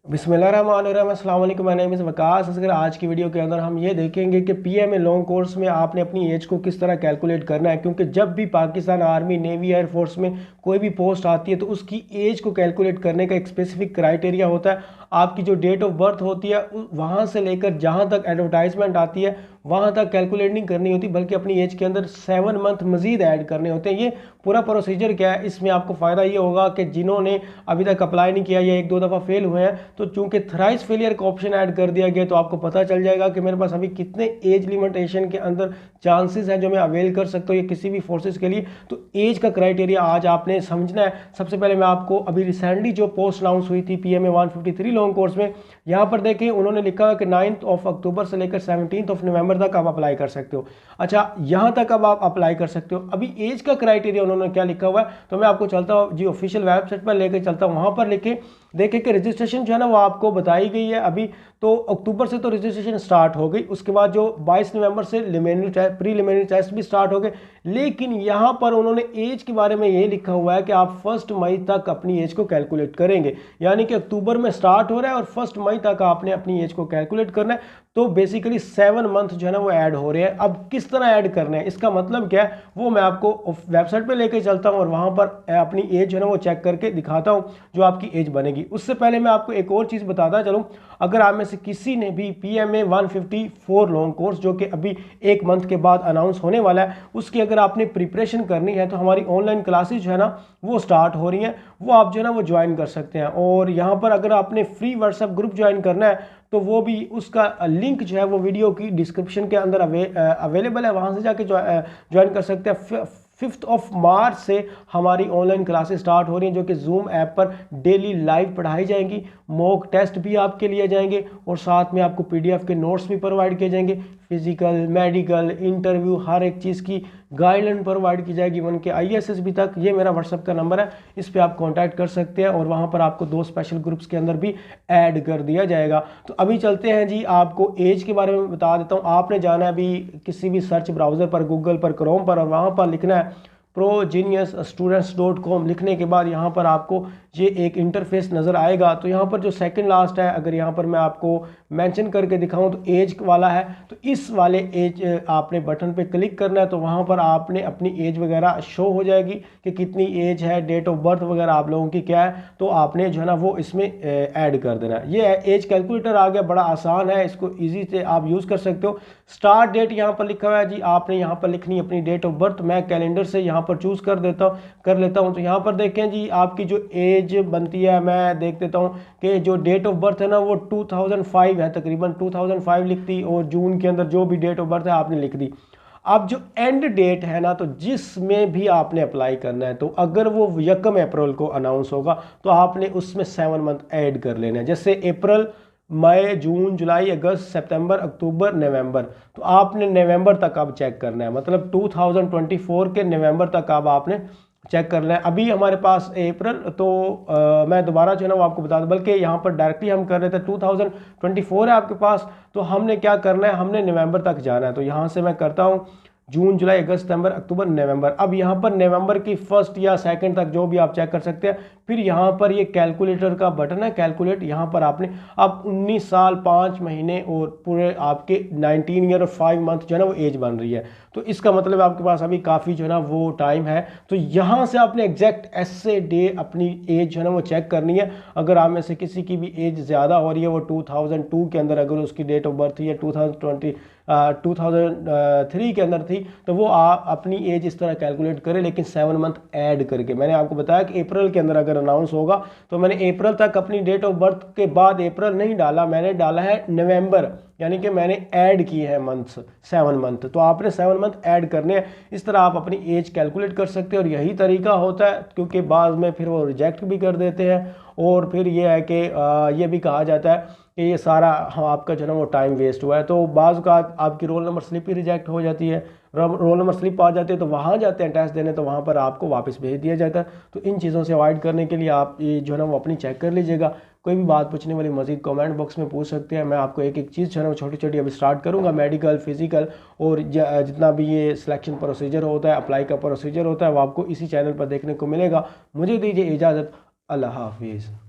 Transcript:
बिस्मिल्लाहिर्रहमानिर्रहीम, अस्सलाम वालेकुम। My name is Waqas Asghar. आज की वीडियो के अंदर हम ये देखेंगे कि पीएमए लॉन्ग कोर्स में आपने अपनी एज को किस तरह कैलकुलेट करना है, क्योंकि जब भी पाकिस्तान आर्मी, नेवी, एयरफोर्स में कोई भी पोस्ट आती है तो उसकी एज को कैलकुलेट करने का एक स्पेसिफिक क्राइटेरिया होता है। आपकी जो डेट ऑफ बर्थ होती है वहाँ से लेकर जहाँ तक एडवर्टाइजमेंट आती है वहाँ तक कैलकुलेट नहीं करनी होती, बल्कि अपनी एज के अंदर 7 मंथ मजीद ऐड करने होते हैं। ये पूरा प्रोसीजर क्या है, इसमें आपको फ़ायदा ये होगा कि जिन्होंने अभी तक अप्लाई नहीं किया या एक दो दफ़ा फेल हुए हैं, तो चूंकि थ्राइस फेलियर का ऑप्शन ऐड कर दिया गया तो आपको पता चल जाएगा कि मेरे पास अभी कितने एज लिमिटेशन के अंदर चांसेस हैं जो मैं अवेल कर सकता हूँ या किसी भी फोर्सेस के लिए। तो एज का क्राइटेरिया आज आपने समझना है। सबसे पहले मैं आपको अभी रिसेंटली जो पोस्ट अनाउंस हुई थी पीएमए 153 लॉन्ग कोर्स में, यहाँ पर देखिए उन्होंने लिखा कि 9 अक्टूबर से लेकर 17 नवंबर तक आप अप्लाई कर सकते हो। अच्छा, यहाँ तक अब आप अप्लाई कर सकते हो। अभी एज का क्राइटेरिया उन्होंने क्या लिखा हुआ है, तो मैं आपको चलता हूँ जी ऑफिशियल वेबसाइट पर लेकर चलता हूँ। वहाँ पर लिखे देखिए कि रजिस्ट्रेशन जो है ना वो आपको बताई गई है। अभी तो अक्टूबर से तो रजिस्ट्रेशन स्टार्ट हो गई, उसके बाद जो 22 नवंबर से प्रीलिमिनरी टेस्ट भी स्टार्ट हो गए। लेकिन यहाँ पर उन्होंने एज के बारे में ये लिखा हुआ है कि आप 1 मई तक अपनी एज को कैलकुलेट करेंगे, यानी कि अक्टूबर में स्टार्ट हो रहा है और 1 मई तक आपने अपनी एज को कैलकुलेट करना है। तो बेसिकली 7 मंथ जो है ना वो ऐड हो रहे हैं। अब किस तरह ऐड करने हैं, इसका मतलब क्या है, वो मैं आपको वेबसाइट पे लेके चलता हूँ और वहाँ पर अपनी एज जो है ना वो चेक करके दिखाता हूँ जो आपकी एज बनेगी। उससे पहले मैं आपको एक और चीज़ बताता चलूँ, अगर आप में से किसी ने भी पीएमए 154 लॉन्ग कोर्स जो कि अभी 1 मंथ के बाद अनाउंस होने वाला है, उसकी अगर आपने प्रिपरेशन करनी है तो हमारी ऑनलाइन क्लासेज जो है ना वो स्टार्ट हो रही हैं, वो आप जो है ना वो ज्वाइन कर सकते हैं। और यहाँ पर अगर आपने फ्री व्हाट्सएप ग्रुप ज्वाइन करना है तो वो भी, उसका लिंक जो है वो वीडियो की डिस्क्रिप्शन के अंदर अवेलेबल है, वहाँ से जाके ज्वाइन कर सकते हैं। 5 मार्च से हमारी ऑनलाइन क्लासेस स्टार्ट हो रही हैं जो कि जूम ऐप पर डेली लाइव पढ़ाई जाएंगी। मॉक टेस्ट भी आपके लिए जाएंगे और साथ में आपको पीडीएफ के नोट्स भी प्रोवाइड किए जाएंगे। फिजिकल, मेडिकल, इंटरव्यू, हर एक चीज़ की गाइडलाइन प्रोवाइड की जाएगी, वन के ISSB तक। ये मेरा व्हाट्सएप का नंबर है, इस पर आप कांटेक्ट कर सकते हैं और वहाँ पर आपको 2 स्पेशल ग्रुप्स के अंदर भी ऐड कर दिया जाएगा। तो अभी चलते हैं जी, आपको एज के बारे में बता देता हूँ। आपने जाना है अभी किसी भी सर्च ब्राउज़र पर, गूगल पर, क्रोम पर, और वहाँ पर लिखना है progeniusstudents.com। लिखने के बाद यहाँ पर आपको ये एक इंटरफेस नज़र आएगा। तो यहाँ पर जो सेकंड लास्ट है, अगर यहाँ पर मैं आपको मेंशन करके दिखाऊं तो एज वाला है, तो इस वाले एज आपने बटन पे क्लिक करना है। तो वहाँ पर आपने अपनी एज वगैरह शो हो जाएगी कि कितनी एज है, डेट ऑफ बर्थ वगैरह आप लोगों की क्या है, तो आपने जो है ना वो इसमें ऐड कर देना है। ये एज कैलकुलेटर आ गया, बड़ा आसान है, इसको ईजी से आप यूज़ कर सकते हो। स्टार्ट डेट यहाँ पर लिखा हुआ है जी, आपने यहाँ पर लिखनी अपनी डेट ऑफ बर्थ। मैं कैलेंडर से यहाँ पर चूज़ कर लेता हूँ। तो यहाँ पर देखें जी, आपकी जो एज बनती है, मैं देख देता हूँ कि जो डेट ऑफ बर्थ है ना वो 2005 है, तकरीबन 2005 लिख दी, और जून के अंदर जो भी डेट ऑफ बर्थ है आपने लिख दी। अब जो एंड डेट है ना, तो जिसमें भी आपने अप्लाई करना है, तो अगर वो 1 अप्रैल को अनाउंस होगा तो आपने उसमें 7 मंथ ऐड कर लेना है। जैसे अप्रैल, मई, जून, जुलाई, अगस्त, सितंबर, अक्टूबर, नवंबर, तो आपने नवंबर तक अब चेक करना है, मतलब 2024 के नवंबर तक अब आपने चेक कर लें। अभी हमारे पास अप्रैल, तो मैं दोबारा जो है ना वो आपको बता दूं, बल्कि यहाँ पर डायरेक्टली हम कर रहे थे 2024 है आपके पास, तो हमने क्या करना है, हमने नवंबर तक जाना है। तो यहाँ से मैं करता हूँ जून, जुलाई, अगस्त, सितंबर, अक्टूबर, नवंबर। अब यहाँ पर नवंबर की 1 या 2 तक जो भी आप चेक कर सकते हैं। फिर यहाँ पर ये कैलकुलेटर का बटन है, कैलकुलेट, यहाँ पर आपने अब 19 साल 5 महीने और पूरे आपके 19 ईयर और 5 मंथ जो है ना वो एज बन रही है। तो इसका मतलब आपके पास अभी काफ़ी जो है ना वो टाइम है। तो यहाँ से आपने एग्जैक्ट ऐसे डे अपनी एज जो है ना वो चेक करनी है। अगर आप में से किसी की भी एज ज़्यादा हो रही है, वो 2002 के अंदर अगर उसकी डेट ऑफ बर्थ थी, या 2003 के अंदर थी, तो वो आप अपनी एज इस तरह कैलकुलेट करें, लेकिन 7 मंथ ऐड करके। मैंने आपको बताया कि अप्रैल के अंदर अगर अनाउंस होगा, तो मैंने अप्रैल तक अपनी डेट ऑफ बर्थ के बाद अप्रैल नहीं डाला, मैंने डाला है नवंबर, यानी कि मैंने ऐड किए हैं मंथ्स, 7 मंथ। तो आपने 7 मंथ ऐड करने हैं। इस तरह आप अपनी एज कैलकुलेट कर सकते हैं और यही तरीका होता है, क्योंकि बाद में फिर वो रिजेक्ट भी कर देते हैं। और फिर ये है कि ये भी कहा जाता है कि ये सारा आपका जो है ना वो टाइम वेस्ट हुआ है। तो बाज़ का आपकी रोल नंबर स्लिप ही रिजेक्ट हो जाती है, रोल नंबर स्लिप आ जाती है, तो वहाँ जाते हैं टेस्ट देने, तो वहाँ पर आपको वापस भेज दिया जाता है। तो इन चीज़ों से अवॉइड करने के लिए आप ये जो है ना वो अपनी चेक कर लीजिएगा। कोई भी बात पूछने वाली मजीद कमेंट बॉक्स में पूछ सकते हैं, मैं आपको एक एक चीज़ जो है ना छोटी छोटी अभी स्टार्ट करूँगा। मेडिकल, फिजिकल और जितना भी ये सिलेक्शन प्रोसीजर होता है, अप्लाई का प्रोसीजर होता है, वो आपको इसी चैनल पर देखने को मिलेगा। मुझे दीजिए इजाज़त, अल्लाह हाफिज़।